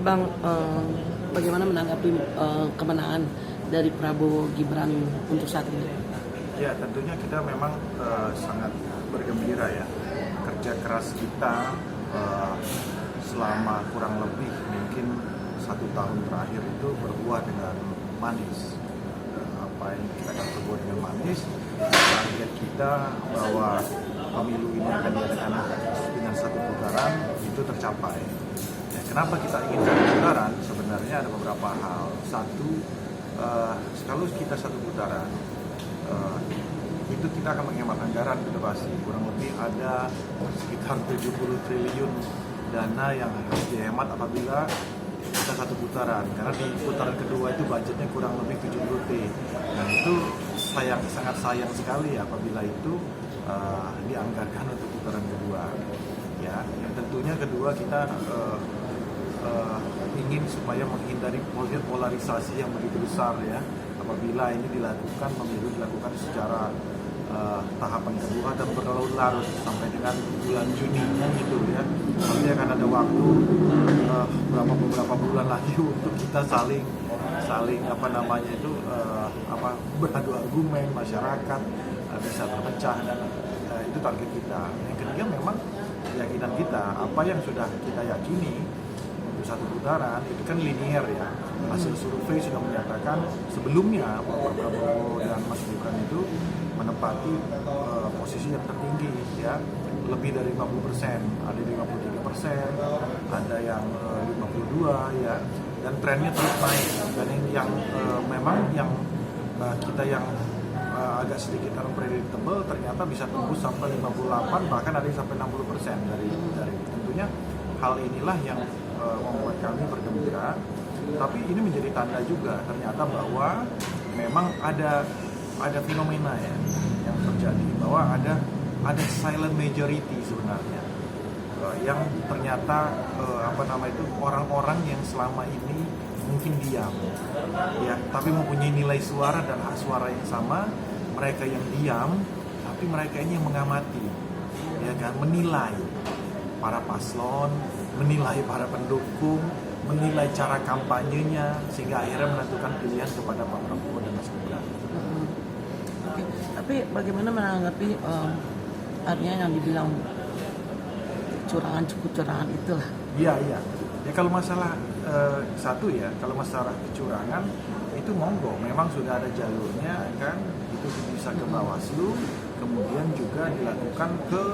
Bang, bagaimana menanggapi kemenangan dari Prabowo Gibran untuk saat ini? Ya, tentunya kita memang sangat bergembira ya. Kerja keras kita selama kurang lebih mungkin 1 tahun terakhir itu berbuah dengan manis. Apa yang kita akan berbuah dengan manis, target kita bahwa pemilu ini akan diadakan dengan 1 putaran itu tercapai. Ya, kenapa kita ingin 1 putaran? Sebenarnya ada beberapa hal. Satu, kalau kita 1 putaran, itu kita akan menghemat anggaran sudah pasti. Kurang lebih ada sekitar 70 triliun dana yang harus dihemat apabila kita 1 putaran. Karena di putaran kedua itu budgetnya kurang lebih 70 T. Dan itu sangat sayang sekali apabila itu dianggarkan untuk putaran kedua. Ya, yang tentunya kedua kita ingin supaya menghindari polarisasi yang begitu besar ya. Apabila ini dilakukan, pemilu dilakukan secara tahapan kedua dan berlarut-larut sampai dengan bulan Juni gitu ya. Nanti akan ada waktu beberapa bulan lagi untuk kita saling beradu argumen, masyarakat bisa terpecah dan itu target kita. Yang ketiga memang keyakinan kita, apa yang sudah kita yakini untuk 1 putaran itu kan linear ya. Hasil survei sudah menyatakan sebelumnya bahwa Prabowo dan Mas Gibran itu menempati posisi yang tertinggi ya, lebih dari 50%, ada 53%, ada yang 52 ya, dan trennya terus naik. Dan yang memang yang kita yang agak sedikit unpredictable ternyata bisa tembus sampai 58, bahkan ada yang sampai 60% dari tentunya hal inilah yang membuat kami bergembira. Tapi ini menjadi tanda juga ternyata bahwa memang ada fenomena ya yang terjadi, bahwa ada silent majority sebenarnya yang ternyata orang-orang yang selama ini mungkin diam ya, tapi mempunyai nilai suara dan hak suara yang sama. Mereka yang diam, tapi mereka ini yang mengamati ya kan, menilai para paslon, menilai para pendukung, menilai cara kampanyenya, sehingga akhirnya menentukan pilihan kepada Pak Prabowo dan Mas Gibran. Oke. Tapi bagaimana menanggapi artinya yang dibilang kecurangan itulah? Iya. Ya kalau masalah satu ya, kalau masalah kecurangan itu monggo, memang sudah ada jalurnya kan, itu bisa ke Bawaslu, kemudian juga dilakukan ke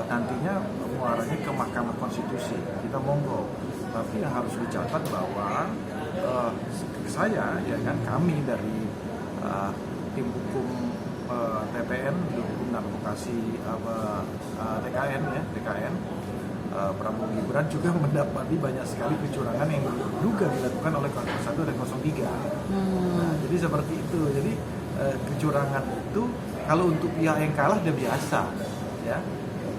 nantinya muaranya ke Mahkamah Konstitusi. Kita monggo. Tapi yang harus dicatat bahwa saya ya kan, kami dari tim hukum TPN, hukum dan advokasi TKN Prabowo Gibran juga mendapati banyak sekali kecurangan yang diduga dilakukan oleh 01 dan 03. Nah, jadi seperti itu. Jadi kecurangan itu kalau untuk pihak yang kalah udah biasa ya.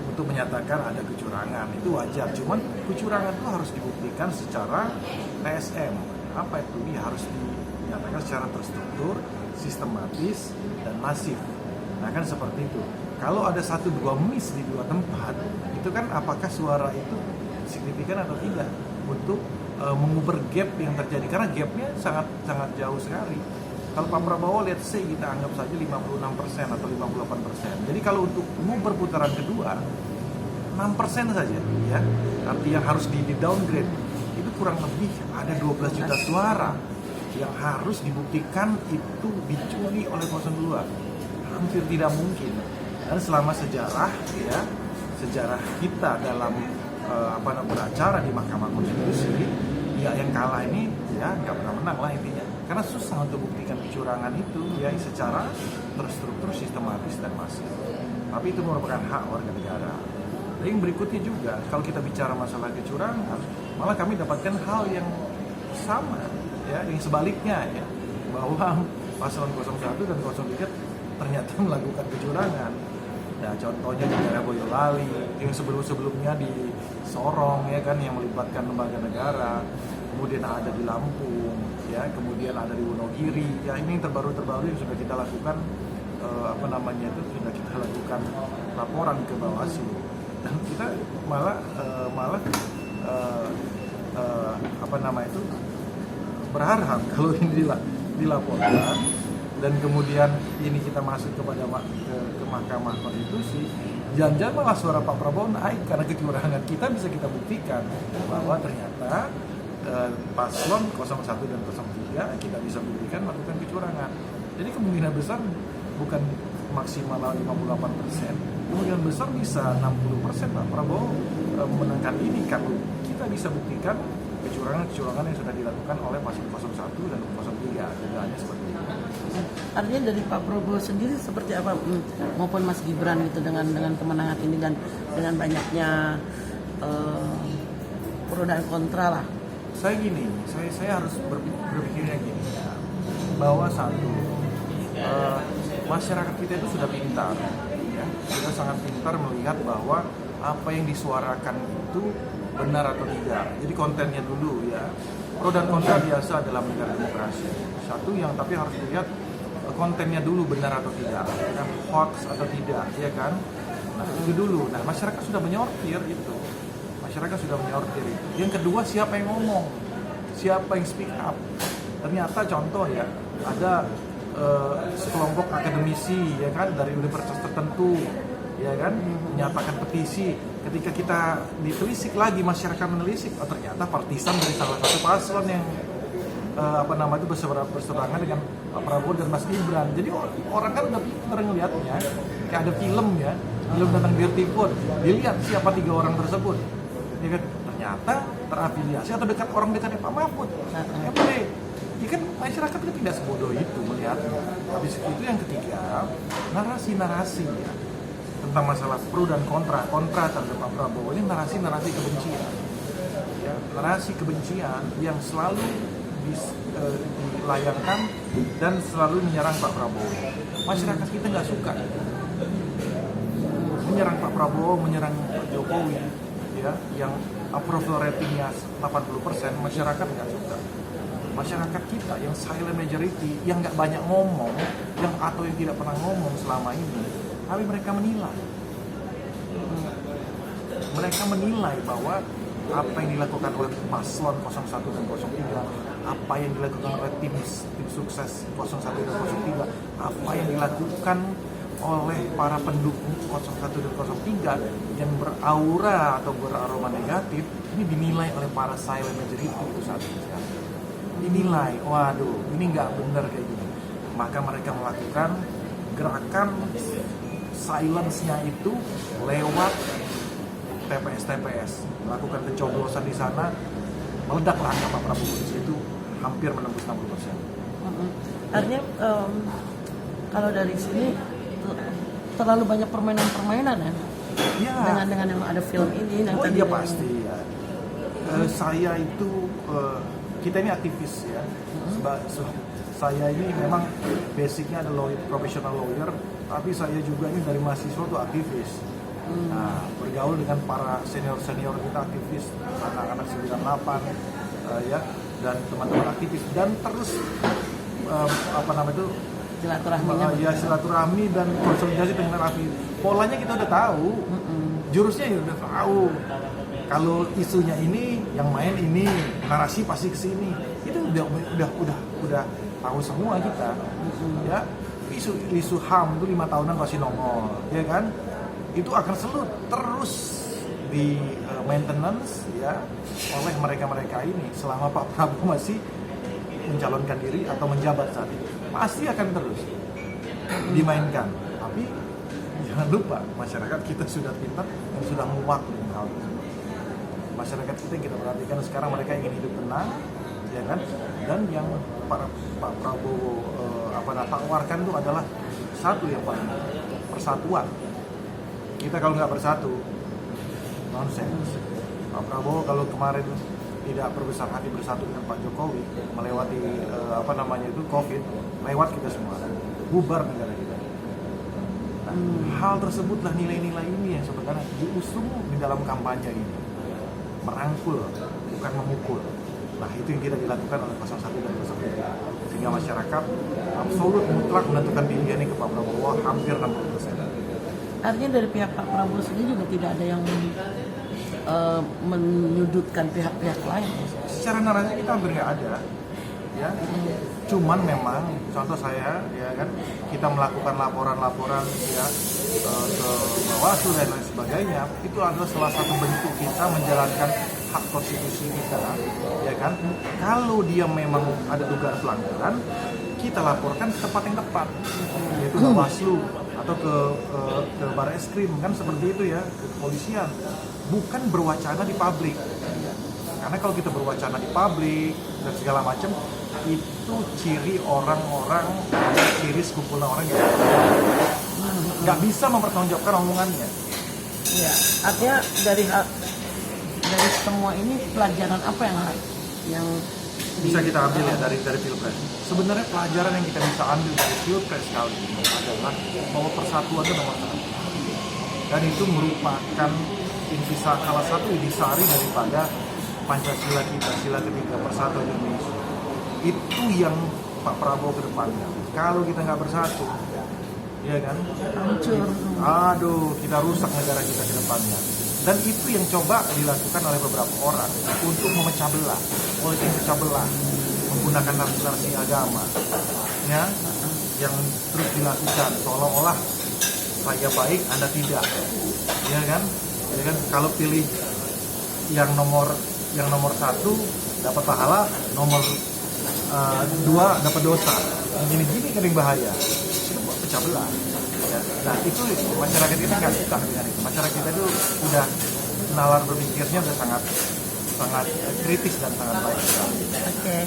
Untuk menyatakan ada kecurangan itu wajar, cuman kecurangan itu harus dibuktikan secara TSM. Apa itu? Ya harus dinyatakan secara terstruktur, sistematis, dan masif. Nah kan seperti itu. Kalau ada 1-2 miss di 2 tempat, itu kan apakah suara itu signifikan atau tidak untuk menguber gap yang terjadi, karena gapnya sangat jauh sekali. Kalau Pak Prabowo, let's say kita anggap saja 56% atau 58%. Jadi kalau untuk menguber putaran kedua 6% saja ya, arti yang harus di downgrade itu kurang lebih ada 12 juta suara yang harus dibuktikan itu dicuri oleh 02. Hampir tidak mungkin. Dan selama sejarah kita dalam beracara di Mahkamah Konstitusi, ya yang kalah ini ya nggak pernah menang lah intinya, karena susah untuk buktikan kecurangan itu ya secara terstruktur, sistematis, dan masif. Tapi itu merupakan hak warga negara. Dan yang berikutnya juga, kalau kita bicara masalah kecurangan, malah kami dapatkan hal yang sama ya, yang sebaliknya ya, bahwa paslon 01 dan 03 ternyata melakukan kecurangan. Nah, contohnya di daerah Boyolali, yang sebelumnya di Sorong ya kan, yang melibatkan lembaga negara, kemudian ada di Lampung, ya, kemudian ada di Wonogiri. Ya, ini yang terbaru yang sudah kita lakukan sudah kita lakukan laporan ke Bawaslu. Dan kita malah berharap kalau ini dilaporkan dan kemudian ini kita masuk ke Mahkamah Konstitusi, jangan-jangan malah suara Pak Prabowo naik karena kecurangan kita bisa buktikan bahwa ternyata paslon 01 dan 03 kita bisa buktikan melakukan kecurangan. Jadi kemungkinan besar bukan maksimal 58%, kemungkinan besar bisa 60% Pak Prabowo memenangkan ini kalau kita bisa buktikan kecurangan yang sudah dilakukan oleh paslon 01 dan 03. Dugaannya seperti itu. Artinya dari Pak Prabowo sendiri seperti apa maupun Mas Gibran gitu dengan kemenangan ini dan dengan banyaknya pro dan kontra lah. Saya harus berpikirnya gini ya, bahwa satu masyarakat kita itu sudah pintar, ya, sudah sangat pintar melihat bahwa apa yang disuarakan itu benar atau tidak. Jadi kontennya dulu ya, pro dan kontra biasa dalam negara demokrasi. Satu yang tapi harus dilihat kontennya dulu benar atau tidak, ya, hoax atau tidak, ya kan? Nah itu dulu. Nah masyarakat sudah menyortir itu. Yang kedua siapa yang ngomong, siapa yang speak up. Ternyata contoh ya, ada sekelompok akademisi ya kan dari universitas tertentu ya kan menyatakan petisi. Ketika kita ditelisik lagi, masyarakat menelisik, oh ternyata partisan dari salah satu paslon yang berseberangan dengan Pak Prabowo dan Mas Gibran. Jadi orang kan udah pintar ngeliatnya, kayak ada film ya, film tentang Dirtipun, dilihat siapa 3 orang tersebut, ya kan ternyata terafiliasi atau orang dekatnya Pak Mahfud. Ya boleh. Ya kan masyarakat itu tidak sebodoh itu melihatnya. Habis itu yang ketiga, narasi-narasi ya, tentang masalah pro dan kontra terhadap Pak Prabowo ini narasi kebencian. Ya, narasi kebencian yang selalu dilayangkan dan selalu menyerang Pak Prabowo. Masyarakat kita nggak suka menyerang Pak Prabowo, menyerang Pak Jokowi, ya, yang approval ratingnya 80%, masyarakat nggak suka. Masyarakat kita yang silent majority, yang nggak banyak ngomong, yang tidak pernah ngomong selama ini, tapi mereka menilai bahwa apa yang dilakukan oleh paslon 01 dan 03, apa yang dilakukan oleh tim sukses 01 dan 03, apa yang dilakukan oleh para pendukung 01 dan 03 yang beraura atau beraroma negatif, ini dinilai oleh para silent majority itu saat ini. Dinilai, waduh, ini nggak benar kayak gini. Maka mereka melakukan gerakan silence-nya itu lewat TPS, melakukan pencoblosan di sana, meledaklah angka Pak Prabowo di situ hampir menembus 60%. Artinya kalau dari sini terlalu banyak permainan ya. Dengan yang ada film ini. Iya pasti ya. Saya itu kita ini aktivis ya. Saya ini memang basicnya adalah professional lawyer, tapi saya juga ini dari mahasiswa tuh aktivis. Nah, bergaul dengan para senior kita aktivis, anak-anak 98 ya, dan teman-teman aktivis, dan terus silaturahmi dan konsolidasi dengan aktivis. Polanya kita udah tahu, jurusnya ya udah tahu. Kalau isunya ini, yang main ini, narasi pasti kesini. Itu udah tahu semua kita. Ya, isu HAM itu 5 tahunan pasti nongol, ya kan? Itu akan selalu terus di maintenance ya oleh mereka ini selama Pak Prabowo masih mencalonkan diri atau menjabat saat ini, pasti akan terus dimainkan. Tapi jangan lupa masyarakat kita sudah pintar dan sudah muak dengan hal tersebut. Masyarakat kita yang kita perhatikan sekarang, mereka ingin hidup tenang, ya kan? Dan yang Pak Prabowo tawarkan itu adalah satu yang paling persatuan. Kita kalau nggak bersatu, nonsens. Pak Prabowo kalau kemarin tidak berbesar hati bersatu dengan Pak Jokowi melewati COVID, lewat kita semua, bubar negara kita. Nah, hal tersebutlah nilai-nilai ini yang sebenarnya diusung di dalam kampanye ini, merangkul bukan memukul. Nah itu yang tidak dilakukan oleh 01 dan 03, sehingga masyarakat absolut mutlak menentukan pilihannya ke Pak Prabowo hampir 60%. Artinya dari pihak Pak Prabowo sendiri juga tidak ada yang menyudutkan pihak-pihak lain. Secara narasi kita hampir nggak ada, ya. Cuman memang contoh saya, ya kan, kita melakukan laporan-laporan ya ke Bawaslu dan lain sebagainya, itu adalah salah satu bentuk kita menjalankan hak konstitusi kita, ya kan. Kalau dia memang ada dugaan pelanggaran, kita laporkan ke tempat yang tepat, yaitu Bawaslu atau ke Barreskrim, kan seperti itu ya, ke kepolisian, bukan berwacana di publik. Karena kalau kita berwacana di publik dan segala macam, itu ciri orang-orang, ciri sekumpulan orang yang nggak bisa mempertanggungjawabkan omongannya. Ya, artinya dari semua ini pelajaran apa yang Bisa kita ambil ya dari Pilpres. Sebenarnya pelajaran yang kita bisa ambil dari Pilpres kali ini adalah bahwa persatuan itu nomor satu. Dan itu merupakan salah satu intisari daripada Pancasila kita, sila ketiga, persatuan Indonesia. Itu yang Pak Prabowo ke depannya. Kalau kita nggak bersatu, ya kan? hancur. Aduh, kita rusak negara kita ke depannya. Dan itu yang coba dilakukan oleh beberapa orang untuk memecah belah, politik pecah belah, menggunakan narasi agama, ya, yang terus dilakukan seolah-olah saya baik, Anda tidak, ya kan? Kalau pilih yang nomor satu dapat pahala, nomor dua dapat dosa, gini-gini kan yang bahaya, itu pecah belah. Ya. Nah itu masyarakat kita nggak suka dengan itu. Masyarakat kita itu udah nalar berpikirnya udah sangat kritis dan sangat baik. Oke.